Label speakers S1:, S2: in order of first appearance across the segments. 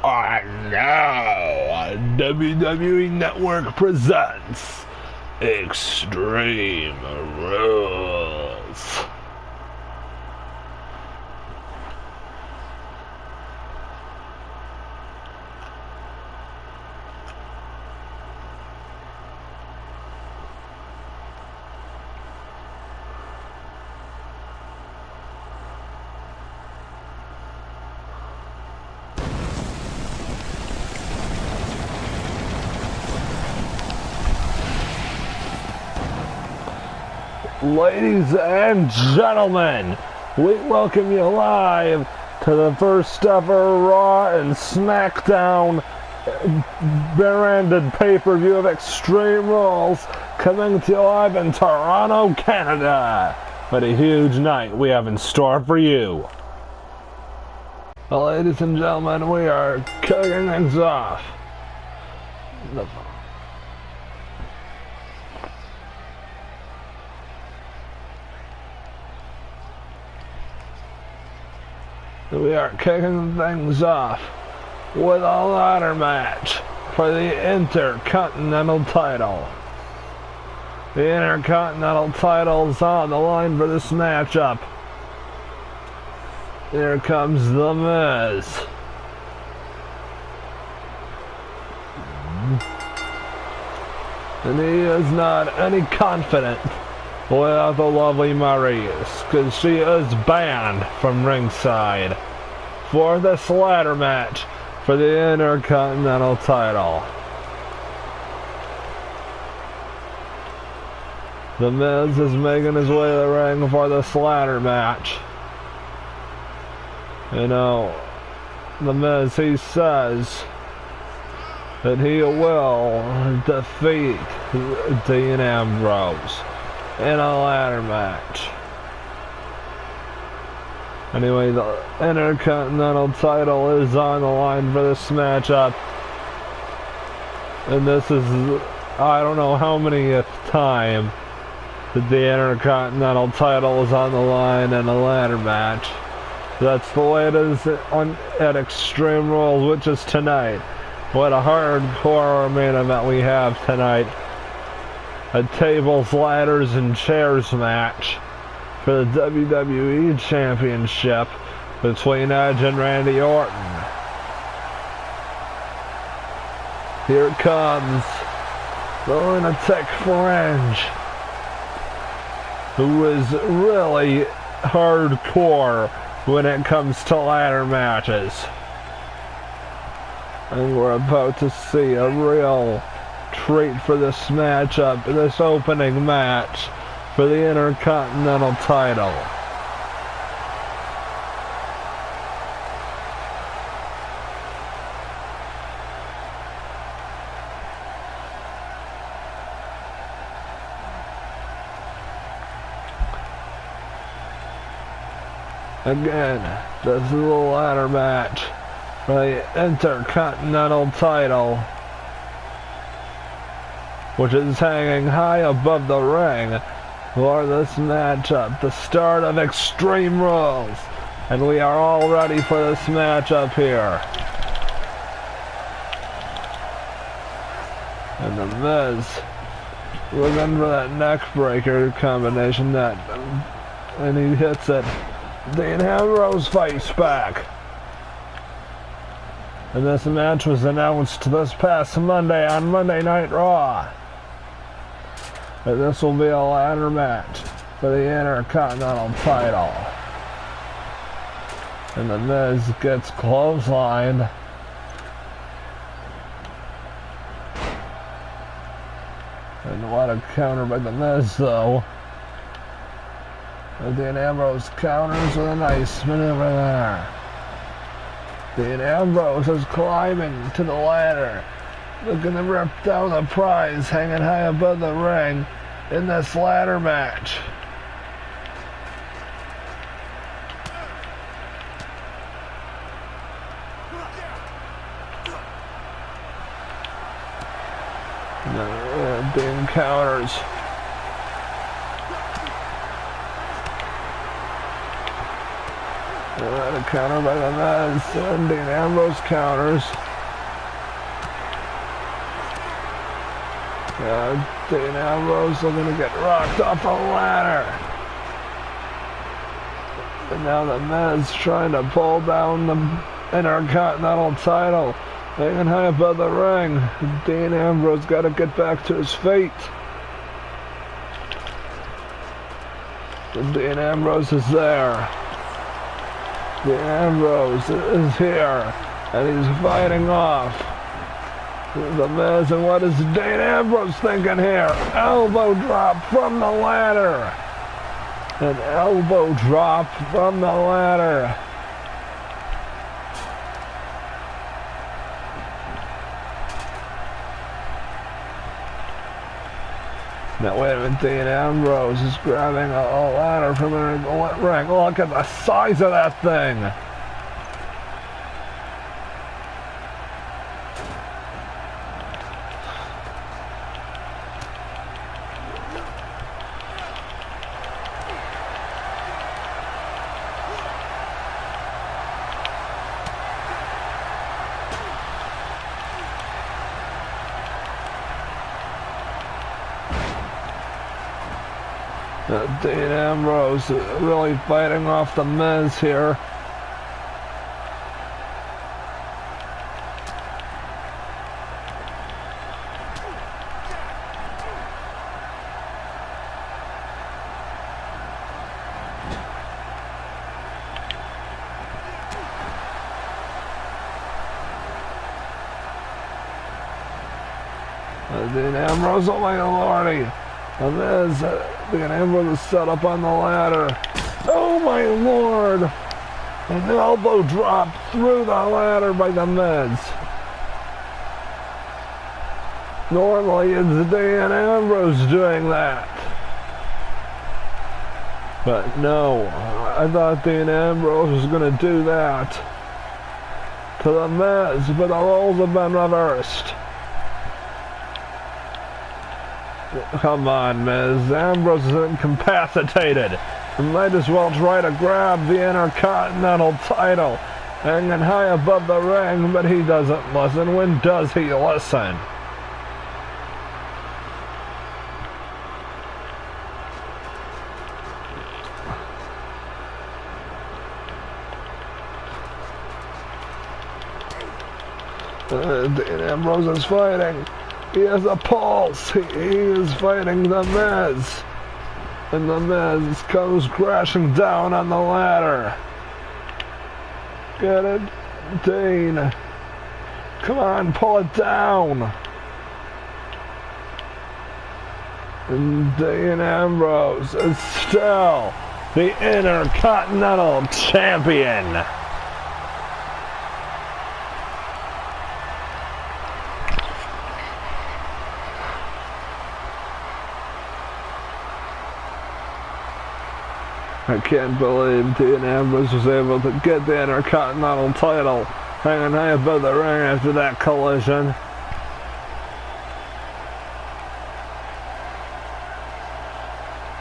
S1: And now, WWE Network presents Extreme Rules. Ladies and gentlemen, we welcome you live to the first ever Raw and SmackDown branded pay-per-view of Extreme Rules, coming to you live in Toronto, Canada. What a huge night we have in store for you. Well, ladies and gentlemen, we are kicking things off. We are kicking things off with a ladder match for the Intercontinental title. The Intercontinental title is on the line for this matchup. Here comes The Miz. And he is not any confident without the lovely Maurice, because she is banned from ringside for this ladder match for the Intercontinental title. The Miz is making his way to the ring for this ladder match. You know, The Miz, he says that he will defeat Dean Ambrose in a ladder match. Anyway, the Intercontinental title is on the line for this matchup. And this is, I don't know how many time that the Intercontinental title is on the line in a ladder match. That's the way it is at Extreme Rules, which is tonight. What a hardcore main event we have tonight. A tables, ladders, and chairs match for the WWE Championship between Edge and Randy Orton. Here comes the lunatic Fringe, who is really hardcore when it comes to ladder matches. And we're about to see a real treat for this matchup, this opening match for the Intercontinental title. Again, this is a ladder match for the Intercontinental title, which is hanging high above the ring for this matchup, the start of Extreme Rules. And we are all ready for this matchup here. And The Miz looking for that neck breaker combination, and he hits it. Dean Ambrose fights back. And this match was announced this past Monday on Monday Night Raw. And this will be a ladder match for the Intercontinental title. And The Miz gets clotheslined. And what a counter by The Miz, though. And Dean Ambrose counters with a nice maneuver there. Dean Ambrose is climbing to the ladder, looking to rip down the prize hanging high above the ring in this ladder match. Dean counters. A counter by the Miz, and Dean Ambrose counters. Dean Ambrose looking to get rocked off the ladder. And now the Miz trying to pull down the Intercontinental title. Hanging high above the ring. Dean Ambrose got to get back to his feet. And Dean Ambrose is there. Dean Ambrose is here. And he's fighting off the Miz. And what is Dean Ambrose thinking here? Elbow drop from the ladder. An elbow drop from the ladder. Now wait a minute, Dean Ambrose is grabbing a ladder from the ring. Look at the size of that thing. Dean Ambrose really fighting off the Miz here. Dean Ambrose, oh my lordy. The Miz, Dean Ambrose is set up on the ladder. Oh my lord! An elbow drop through the ladder by the Miz. Normally it's Dean Ambrose doing that. But no, I thought Dean Ambrose was going to do that to the Miz, but the roles have been reversed. Come on, Miz. Ambrose is incapacitated. You might as well try to grab the Intercontinental title hanging high above the ring, but he doesn't listen. When does he listen? Dean Ambrose is fighting. He has a pulse. He is fighting the Miz. And the Miz comes crashing down on the ladder. Get it? Dean. Come on, pull it down. And Dean Ambrose is still the Intercontinental Champion. I can't believe Dean Ambrose was able to get the Intercontinental title hanging high above the ring after that collision.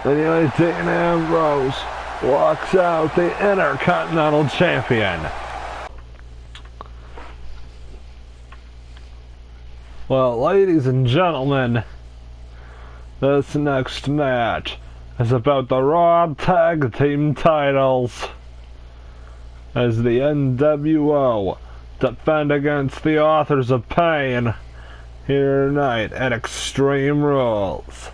S1: Anyway, Dean Ambrose walks out the Intercontinental Champion. Well, ladies and gentlemen, this next match is about the Raw Tag Team titles as the NWO defend against the Authors of Pain here tonight at Extreme Rules.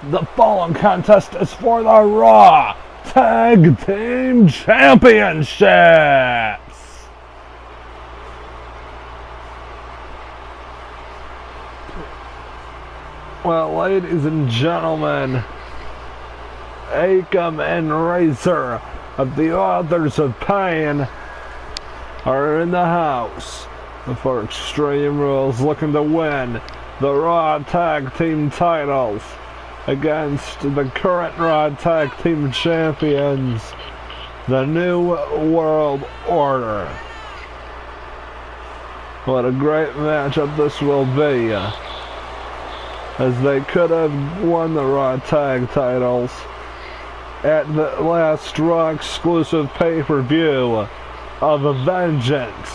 S1: The following contest is for the Raw Tag Team Championships. Well, ladies and gentlemen, Akam and Razor of the Authors of Pain are in the house for Extreme Rules, looking to win the Raw Tag Team titles against the current Raw Tag Team Champions, the New World Order. What a great matchup this will be, as they could have won the Raw Tag titles at the last Raw exclusive pay-per-view of Vengeance.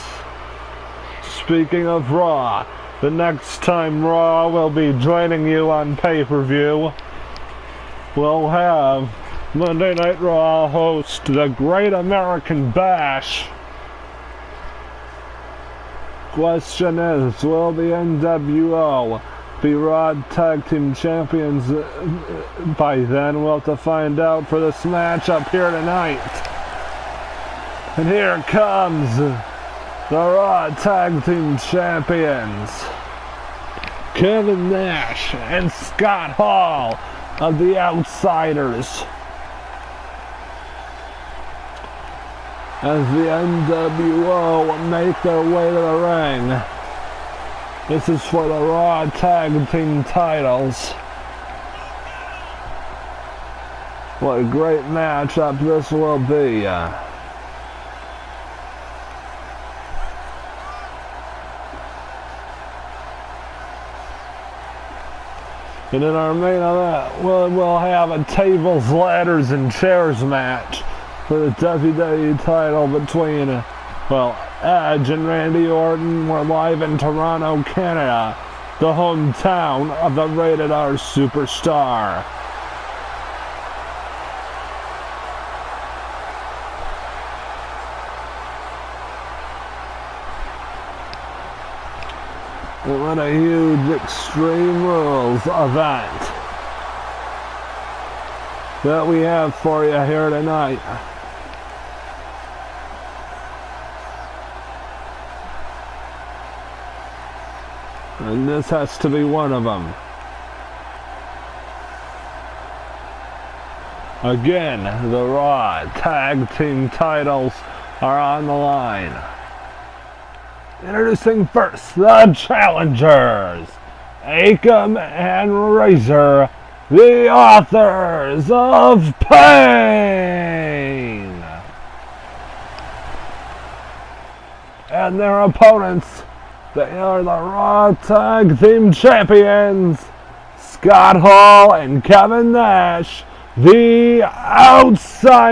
S1: Speaking of Raw, the next time Raw will be joining you on pay-per-view, we'll have Monday Night Raw host the Great American Bash. Question is, will the NWO be Raw Tag Team Champions by then? We'll have to find out for this matchup here tonight. And here comes the Raw Tag Team Champions, Kevin Nash and Scott Hall of the Outsiders, as the NWO make their way to the ring. This is for the Raw Tag Team titles. What a great matchup this will be. And in our main event, we'll have a tables, ladders, and chairs match for the WWE title between, Edge and Randy Orton. We're live in Toronto, Canada, the hometown of the Rated R superstar. What a huge Extreme Rules event that we have for you here tonight. And this has to be one of them. Again, the Raw Tag Team titles are on the line. Introducing first the challengers, Akam and Razor, the Authors of Pain, and their opponents, they are the Raw Tag Team Champions, Scott Hall and Kevin Nash, the Outsiders.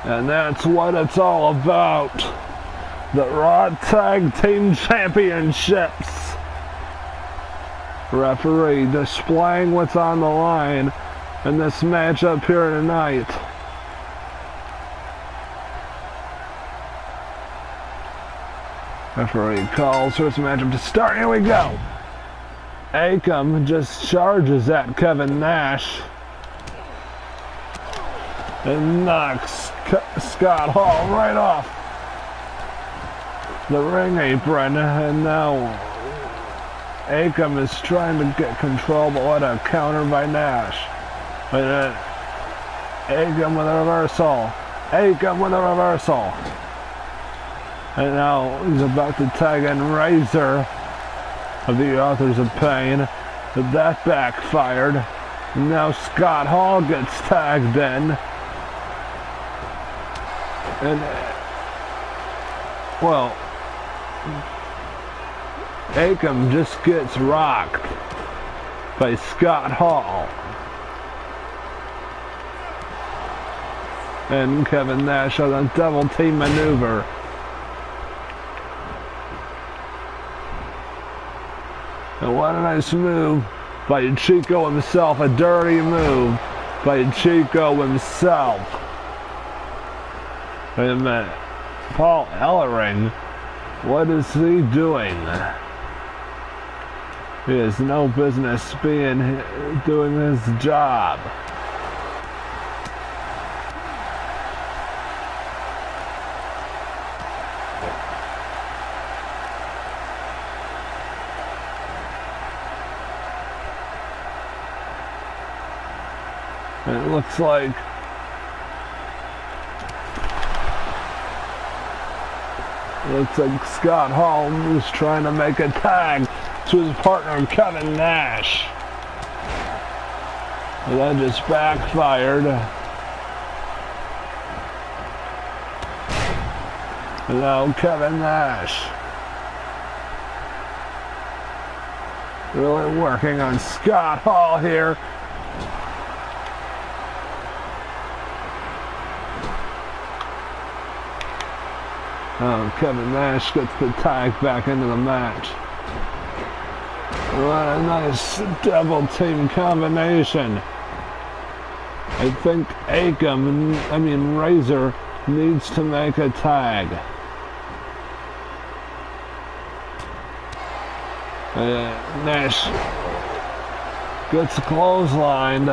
S1: And that's what it's all about. The Raw Tag Team Championships. Referee displaying what's on the line in this matchup here tonight. Referee calls for this matchup to start. Here we go. Akam just charges at Kevin Nash and knocks Scott Hall right off the ring apron, and now Akam is trying to get control, but what a counter by Nash. But Akam with a reversal. Akam with a reversal. And now he's about to tag in Razor of the Authors of Pain, but that backfired. And now Scott Hall gets tagged in. And, Akam just gets rocked by Scott Hall. And Kevin Nash on a double team maneuver. And what a nice move by Chico himself, a dirty move by Chico himself. Wait a minute. Paul Ellering. What is he doing? He has no business doing his job. It looks like Scott Hall was trying to make a tag to his partner Kevin Nash. And that just backfired. And now Kevin Nash really working on Scott Hall here. Oh, Kevin Nash gets the tag back into the match. What a nice double team combination. I think Razor needs to make a tag. Nash gets clotheslined.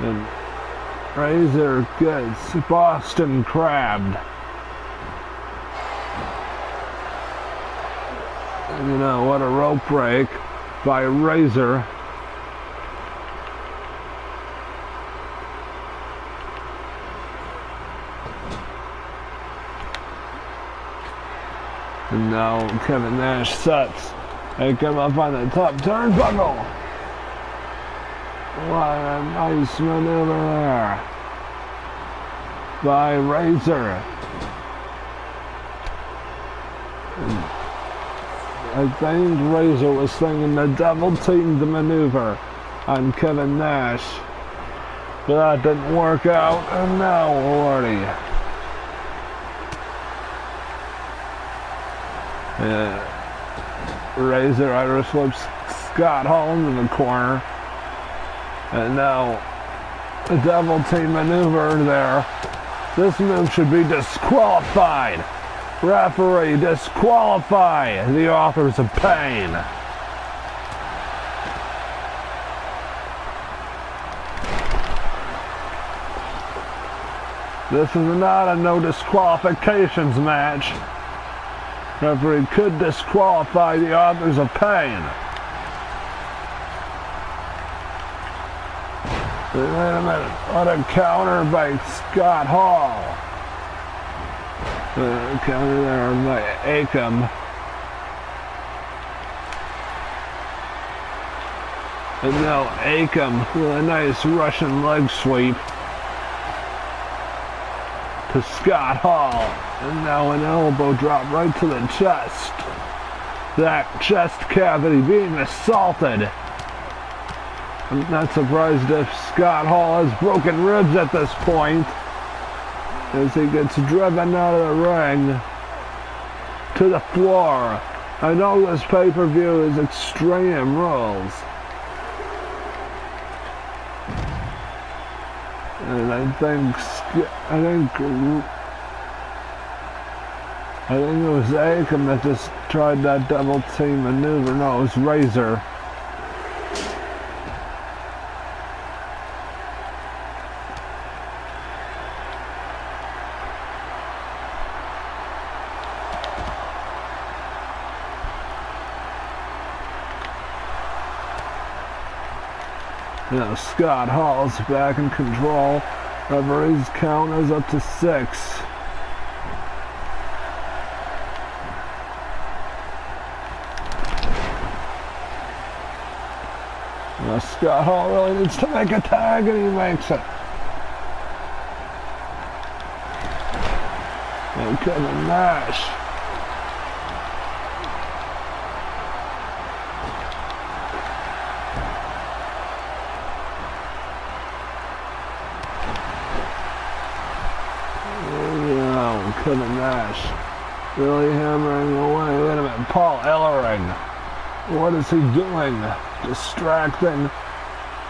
S1: And Razor gets Boston crabbed. And you know, what a rope break by Razor. And now Kevin Nash sets. They come up on the top turnbuckle. What a nice maneuver there by Razor. I think Razor was thinking the double-teamed maneuver on Kevin Nash. But that didn't work out, and now Lordy. Razor Irish flips Scott Hall into the corner. And now a double team maneuver there. This move should be disqualified. Referee, disqualify the authors of pain. This is not a no disqualifications match. Referee could disqualify the authors of pain. Wait a minute, what a counter by Scott Hall. Counter there by Akam. And now Akam with a nice Russian leg sweep to Scott Hall. And now an elbow drop right to the chest. That chest cavity being assaulted. I'm not surprised if Scott Hall has broken ribs at this point as he gets driven out of the ring to the floor. I know this pay-per-view is Extreme Rules. And I think it was Akam that just tried that double team maneuver. No, it was Razor. Now Scott Hall's back in control. Referee's count is up to 6. Now Scott Hall really needs to make a tag, and he makes it. And Kevin Nash. Kevin Nash really hammering away. Wait a minute, Paul Ellering. What is he doing? Distracting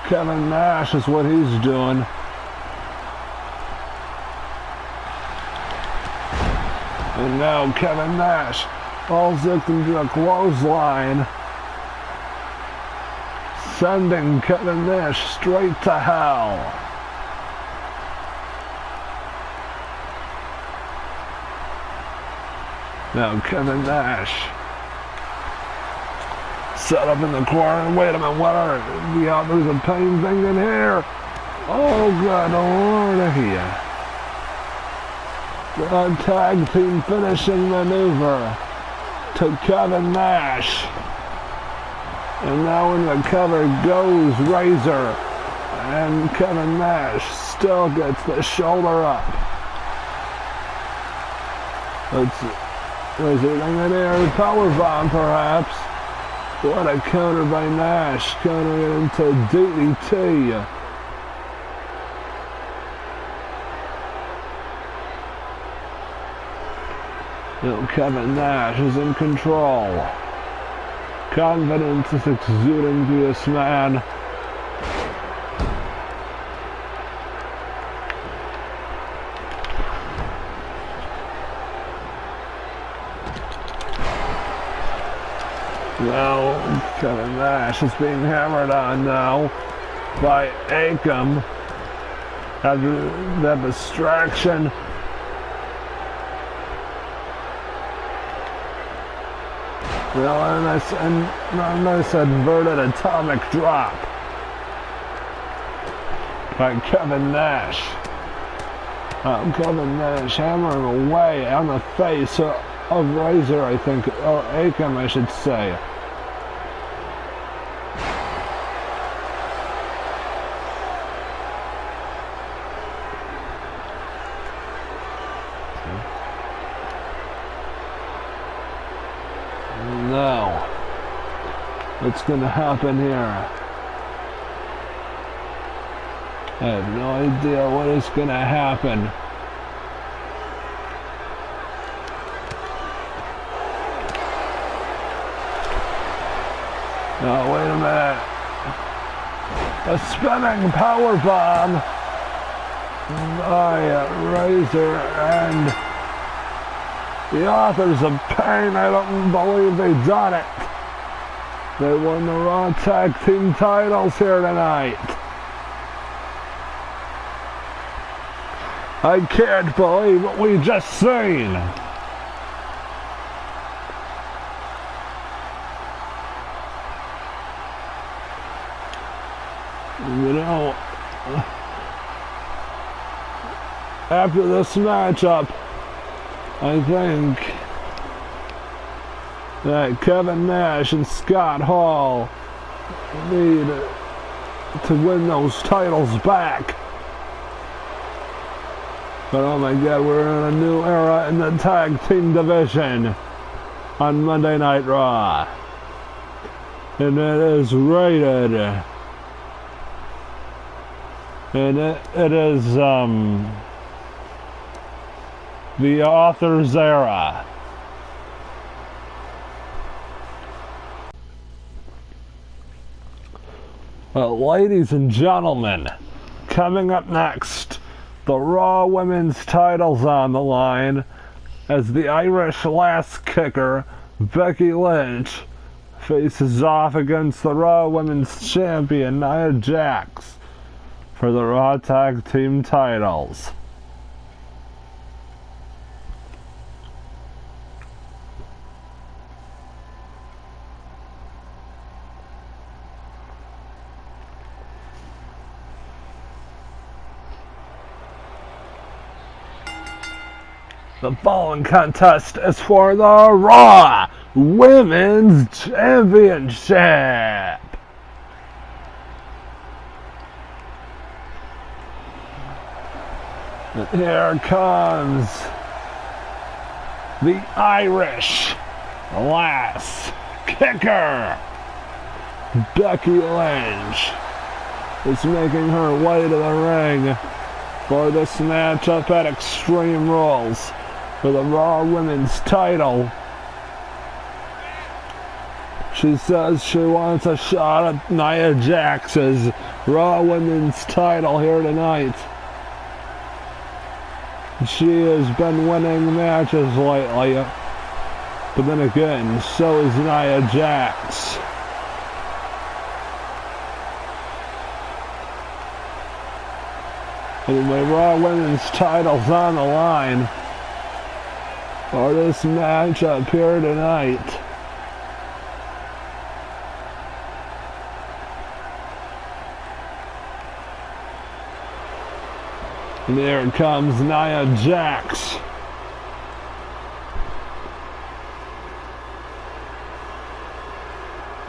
S1: Kevin Nash is what he's doing. And now Kevin Nash falls victim to a clothesline, sending Kevin Nash straight to hell. Now Kevin Nash set up in the corner. Wait a minute, what are there's a pain thing in here? Oh good lord here. The tag team finishing maneuver to Kevin Nash. And now in the cover goes Razor. And Kevin Nash still gets the shoulder up. Razor in the air, powerbomb perhaps. What a counter by Nash, countering it into DDT. Now Kevin Nash is in control. Confidence is exuding to this man. Now Kevin Nash is being hammered on now by Akam. After that distraction. Well, and nice inverted atomic drop by Kevin Nash. Kevin Nash hammering away on the face of Razor, I think, or Akam, I should say. Now, what's going to happen here? I have no idea what is going to happen. Oh, wait a minute. A spinning power bomb by Razor and the Authors of Pain. I don't believe they've done it. They won the Raw Tag Team titles here tonight. I can't believe what we just seen. You know, after this matchup, I think that Kevin Nash and Scott Hall need to win those titles back. But oh my God, we're in a new era in the tag team division on Monday Night Raw. And it is rated. And it is the Authors era. Ladies and gentlemen, coming up next, the Raw Women's titles on the line as the Irish Lass Kicker, Becky Lynch, faces off against the Raw Women's Champion, Nia Jax, for the Raw Tag Team titles. The following contest is for the Raw Women's Championship. And here comes the Irish Lass Kicker. Becky Lynch is making her way to the ring for this matchup at Extreme Rules for the Raw Women's title. She says she wants a shot at Nia Jax's Raw Women's title here tonight. She has been winning matches lately, but then again, so is Nia Jax. Anyway, Raw Women's title's on the line for this matchup here tonight. And there comes Nia Jax.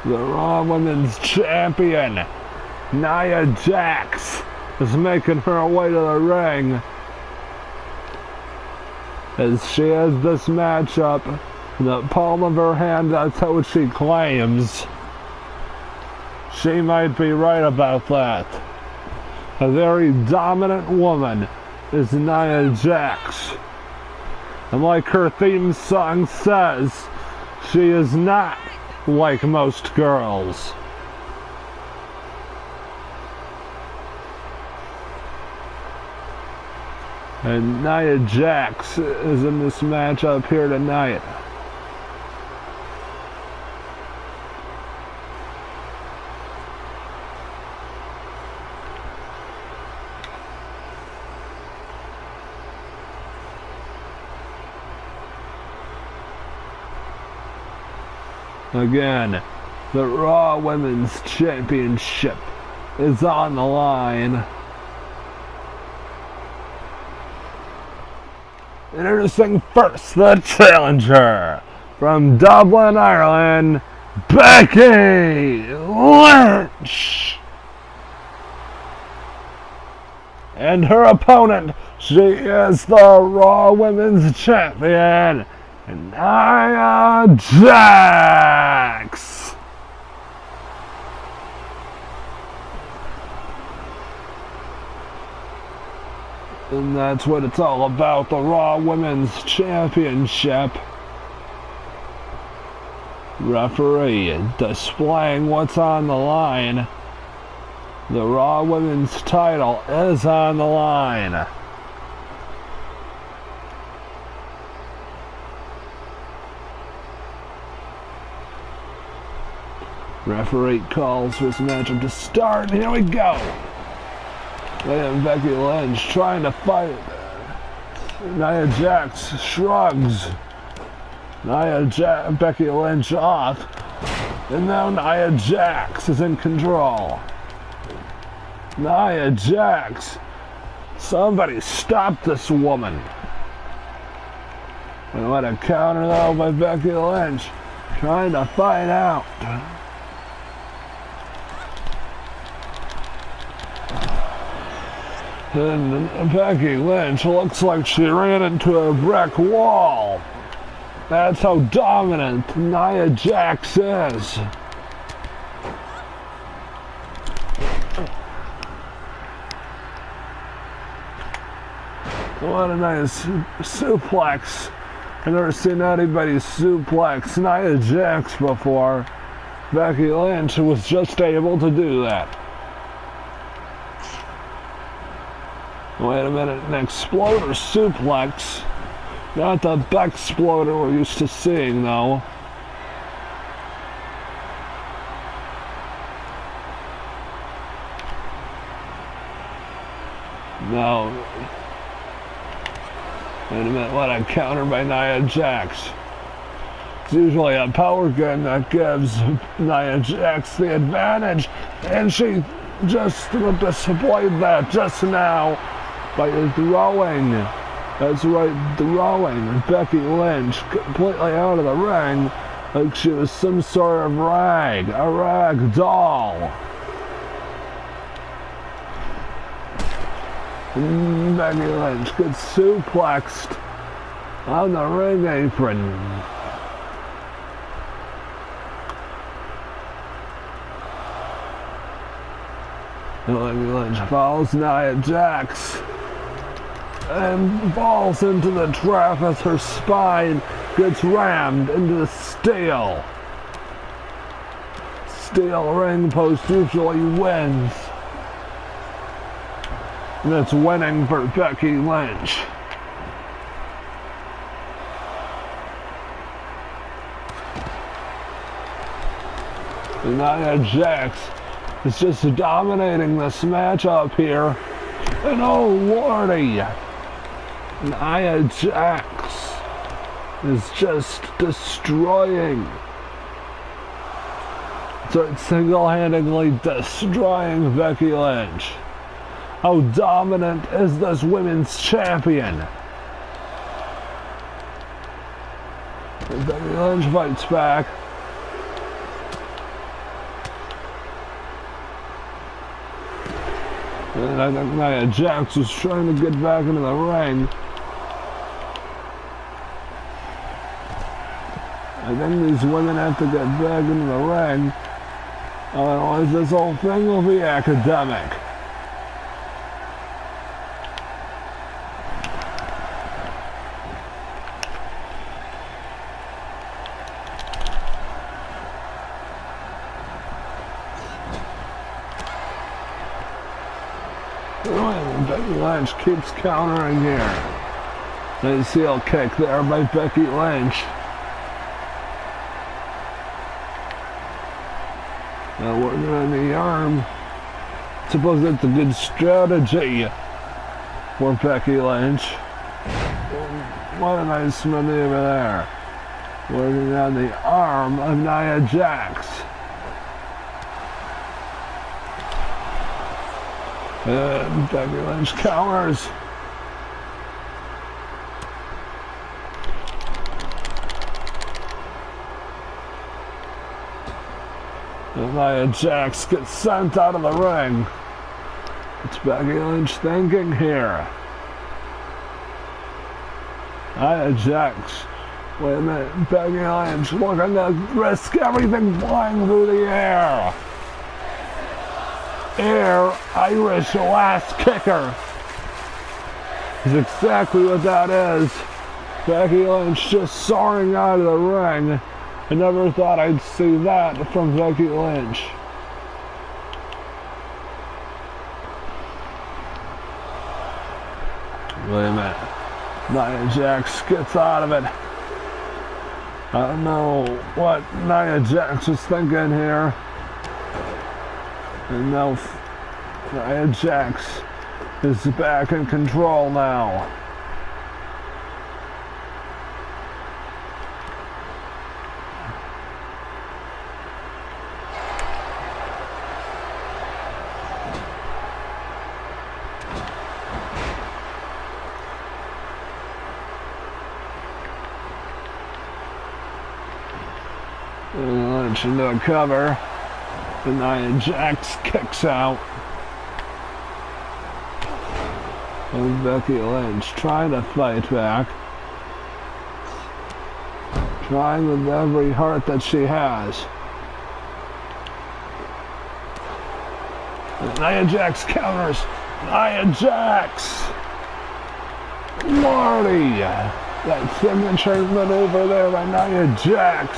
S1: The Raw Women's Champion, Nia Jax, is making her way to the ring as she has this matchup in the palm of her hand. That's what she claims. She might be right about that. A very dominant woman is Nia Jax. And like her theme song says, she is not like most girls. And Nia Jax is in this matchup here tonight. Again, the Raw Women's Championship is on the line. Introducing first the challenger from Dublin, Ireland, Becky Lynch. And her opponent, she is the Raw Women's Champion, Nia Jax. And that's what it's all about, the Raw Women's Championship. Referee displaying what's on the line. The Raw Women's title is on the line. Referee calls for this matchup to start, and here we go. And Becky Lynch trying to fight. Nia Jax shrugs Becky Lynch off. And now Nia Jax is in control. Nia Jax. Somebody stop this woman. And what a counter though by Becky Lynch. Trying to fight out. And Becky Lynch looks like she ran into a brick wall. That's how dominant Nia Jax is. What a nice suplex. I've never seen anybody suplex Nia Jax before. Becky Lynch was just able to do that. Wait a minute, an exploder suplex. Not the Bexploder we're used to seeing, though. No. Wait a minute, what a counter by Nia Jax. It's usually a power gun that gives Nia Jax the advantage, and she just displayed that just now. By throwing, that's right, throwing Becky Lynch completely out of the ring like she was some sort of rag, a rag doll. Becky Lynch gets suplexed on the ring apron. Becky Lynch follows Nia Jax and falls into the trap as her spine gets rammed into the steel. steel ring post usually wins. And it's winning for Becky Lynch. And Nia Jax is just dominating this matchup here. And oh lordy, Nia Jax is just destroying. So single-handedly destroying Becky Lynch. How dominant is this women's champion? And Becky Lynch fights back. And I think Nia Jax is trying to get back into the ring. I think these women have to get back into the ring. Otherwise this whole thing will be academic. Becky Lynch keeps countering here. Nice heel kick there by Becky Lynch. Now working on the arm. Suppose that's a good strategy for Becky Lynch. What a nice maneuver there. Working on the arm of Nia Jax. And Becky Lynch counters. And Nia Jax gets sent out of the ring. What's Becky Lynch thinking here? Nia Jax. Wait a minute. Becky Lynch looking to risk everything, flying through the air. Air Irish last kicker is exactly what that is. Becky Lynch just soaring out of the ring. I never thought I'd see that from Becky Lynch. Wait a minute. Nia Jax gets out of it. I don't know what Nia Jax was thinking here. And now Nia Jax is back in control now. And Lynch into a cover. And Nia Jax kicks out. And Becky Lynch trying to fight back. Trying with every heart that she has. And Nia Jax counters. Nia Jax! Lordy! That signature maneuver there by Nia Jax.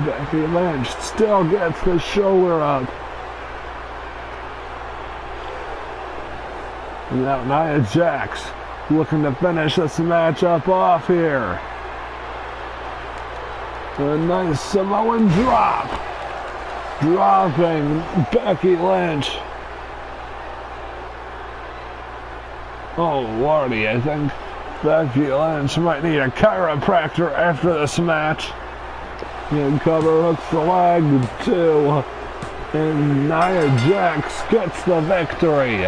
S1: Becky Lynch still gets the shoulder up. And now Nia Jax looking to finish this matchup off here. A nice Samoan drop. Dropping Becky Lynch. Oh lordy, I think Becky Lynch might need a chiropractor after this match. And cover hooks the leg too. And Nia Jax gets the victory.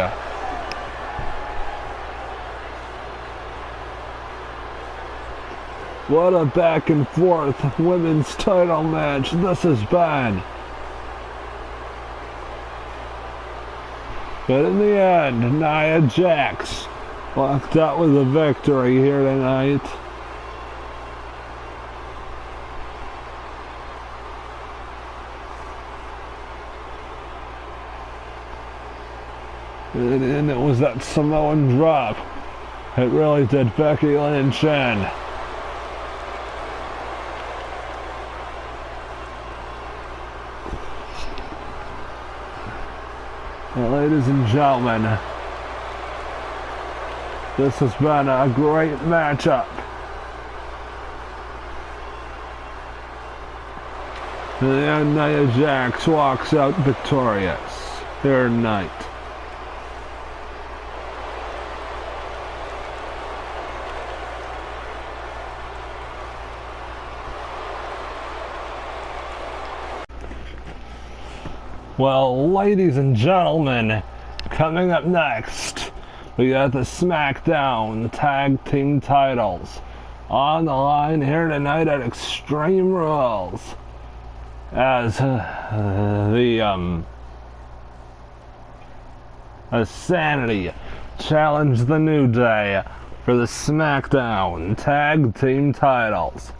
S1: What a back and forth women's title match this has been. But in the end, Nia Jax walked out with a victory here tonight. And it was that Samoan drop. It really did Becky Lynch in. Ladies and gentlemen, this has been a great matchup. And Nia Jax walks out victorious here tonight. Well, ladies and gentlemen, coming up next, we got the SmackDown Tag Team titles on the line here tonight at Extreme Rules, as Sanity challenge the New Day for the SmackDown Tag Team titles.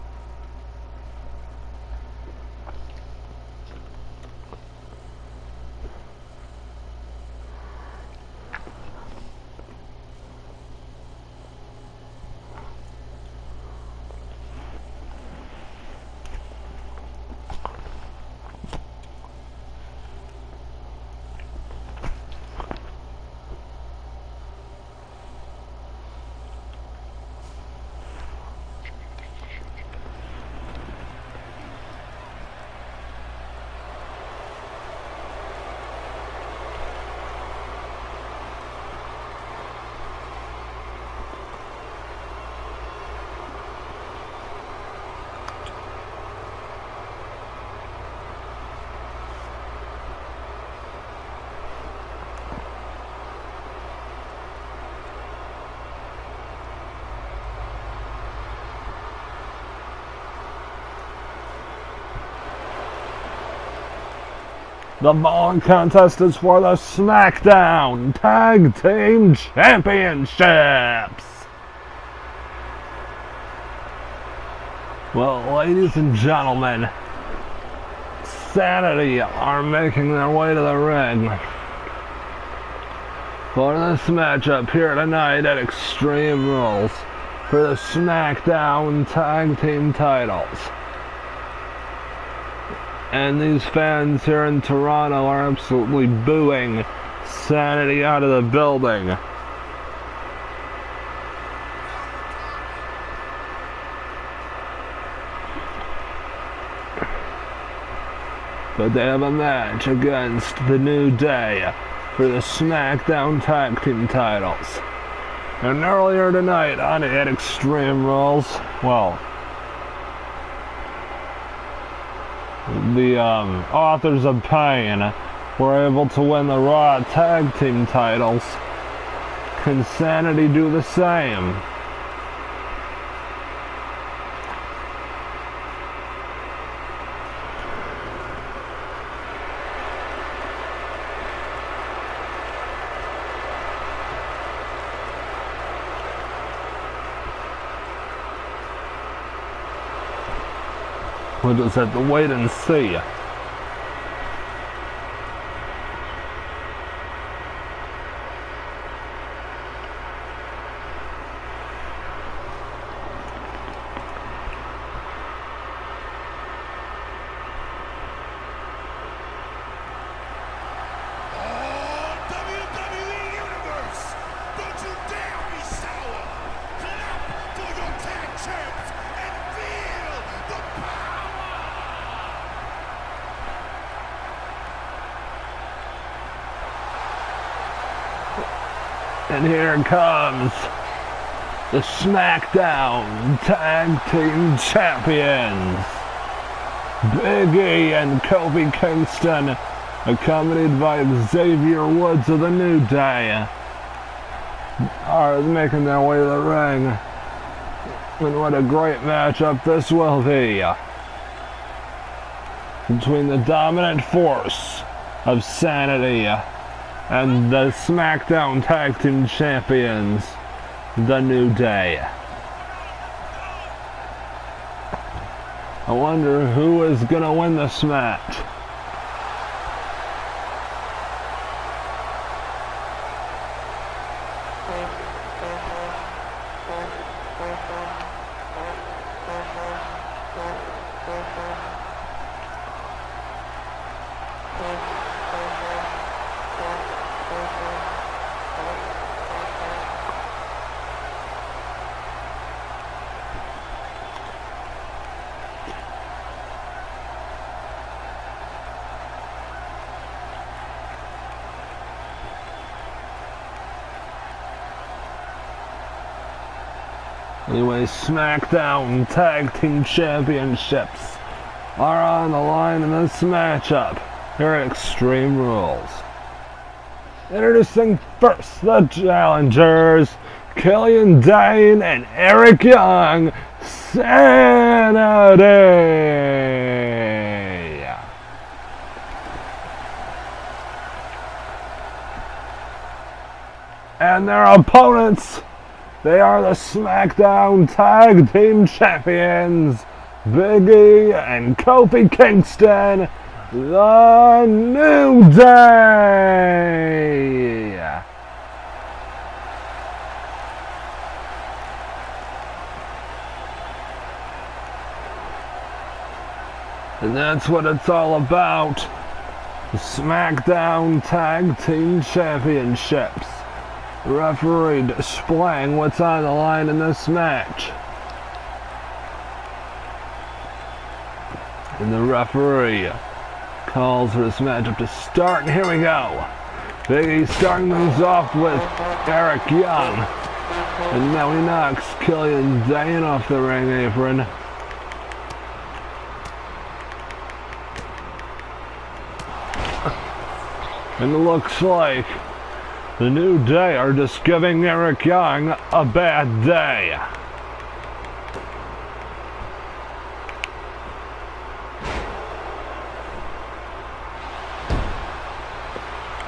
S1: The following contest is for the SmackDown Tag Team Championships. Well, ladies and gentlemen, Sanity are making their way to the ring for this matchup here tonight at Extreme Rules for the SmackDown Tag Team titles. And these fans here in Toronto are absolutely booing Sanity out of the building. But they have a match against the New Day for the SmackDown Tag Team titles. And earlier tonight on at Extreme Rules, well, the Authors of Pain were able to win the Raw Tag Team titles. Can Sanity do the same? We'll just have to wait and see. And here comes the SmackDown Tag Team Champions. Big E and Kofi Kingston, accompanied by Xavier Woods of the New Day, are making their way to the ring. And what a great matchup this will be between the dominant force of Sanity and the SmackDown Tag Team Champions, the New Day. I wonder who is gonna win this match. Anyway, SmackDown Tag Team Championships are on the line in this matchup here at Extreme Rules. Introducing first the challengers, Killian Dane and Eric Young, Sanity. And their opponents, they are the SmackDown Tag Team Champions, Big E and Kofi Kingston, the New Day. And that's what it's all about. The SmackDown Tag Team Championships. The referee displaying what's on the line in this match. And the referee calls for this matchup to start, and here we go. Big E starting things off with Eric Young. And now he knocks Killian Dane off the ring apron. And it looks like the New Day are just giving Eric Young a bad day.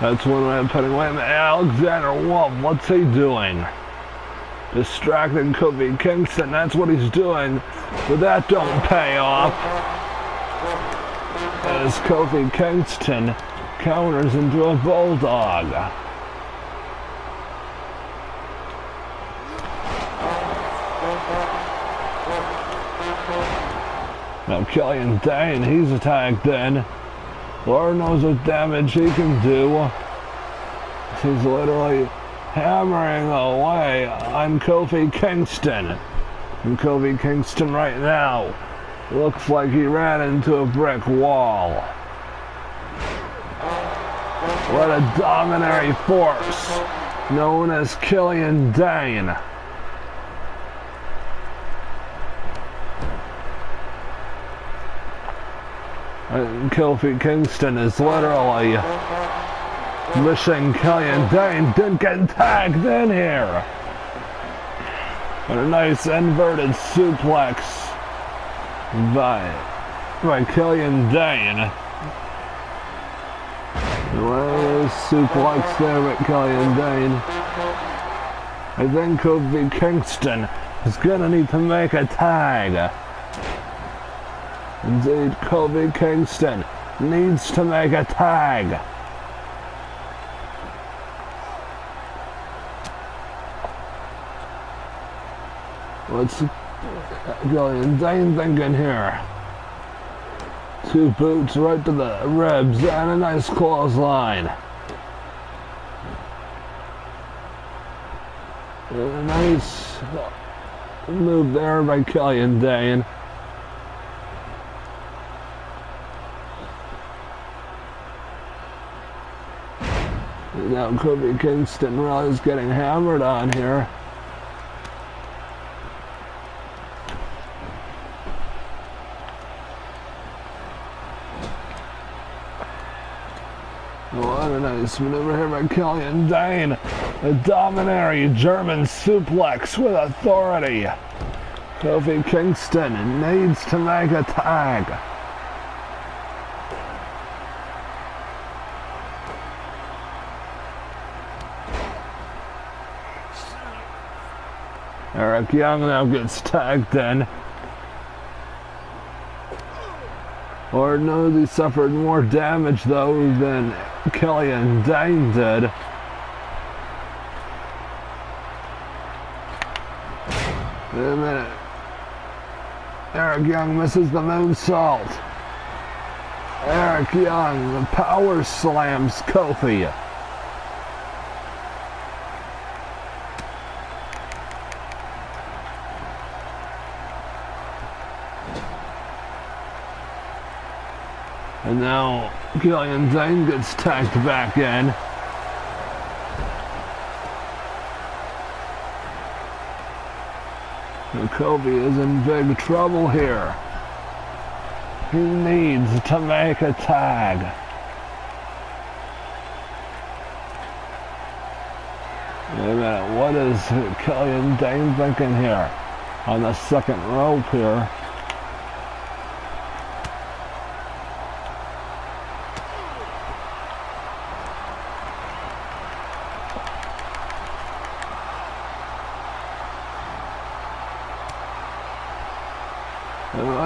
S1: That's one way of putting away Alexander Wolf. What's he doing? Distracting Kofi Kingston. That's what he's doing. But that don't pay off. As Kofi Kingston counters into a bulldog. Now Killian Dane, he's attacked in. Lord knows what damage he can do. He's literally hammering away on Kofi Kingston. And Kofi Kingston right now looks like he ran into a brick wall. What a dominatory force known as Killian Dane. And Kofi Kingston is literally wishing Killian Dane didn't get tagged in here. And a nice inverted suplex by Killian Dane. Well, suplex there with Killian Dane. I think Kofi Kingston is gonna need to make a tag. Indeed, Kofi Kingston needs to make a tag. What's Killian Dane thinking here? 2 boots right to the ribs and a nice clothesline. A nice move there by Killian Dane. Now Kofi Kingston really is getting hammered on here. What a nice maneuver here by Killian Dane. A dominatory German suplex with authority. Kofi Kingston needs to make a tag. Eric Young now gets tagged in. Lord knows he suffered more damage though than Killian Dane did. Wait a minute. Eric Young misses the moonsault. Eric Young the power slams Kofi. And now Killian Dane gets tagged back in. Kofi is in big trouble here. He needs to make a tag. Wait a minute, what is Killian Dane thinking here? On the second rope here.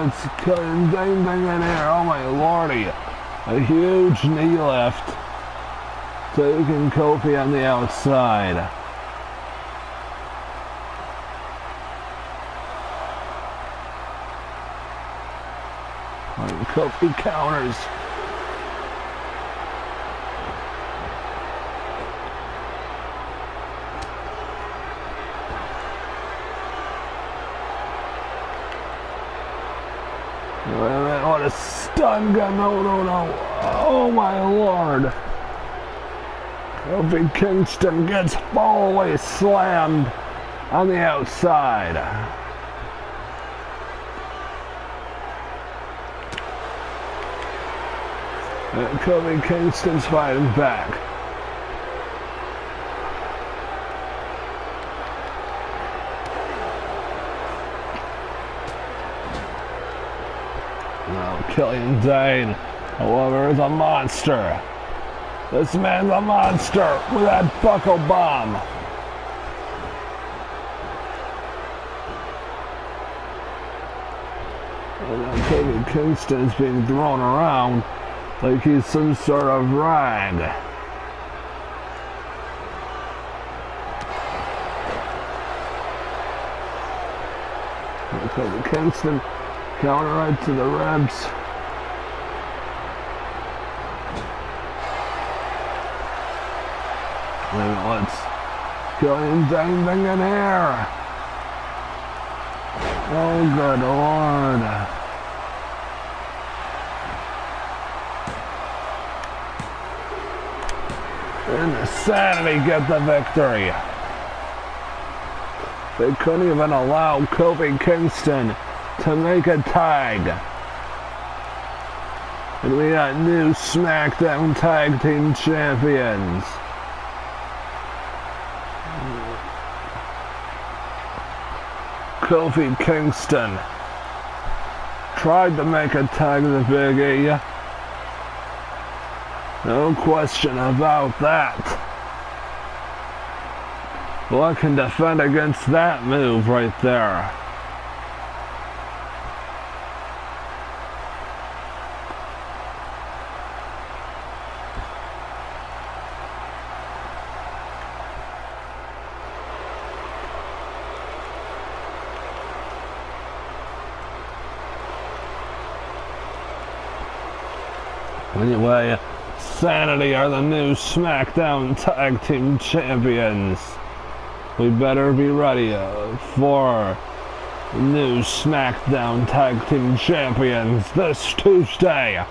S1: It's Killian Dane thing in here. Oh my lordy. A huge knee lift. Taking Kofi on the outside. And Kofi counters. What a stun gun. No. Oh my lord. Kofi Kingston gets fallaway slammed on the outside. And Kofi Kingston's fighting back. Now Killian Dane, however, is a monster. This man's a monster with that buckle bomb. And now Kofi Kingston is being thrown around like he's some sort of rag. Kofi Kingston counter right to the ribs. Let's Killian Dane thing in here. Oh good lord. And Insanity get the victory. They couldn't even allow Kofi Kingston to make a tag. And we got new SmackDown Tag Team Champions. Kofi Kingston tried to make a tag to Big E. No question about that. What can defend against that move right there? Anyway, Sanity are the new SmackDown Tag Team Champions. We better be ready for new SmackDown Tag Team Champions this Tuesday.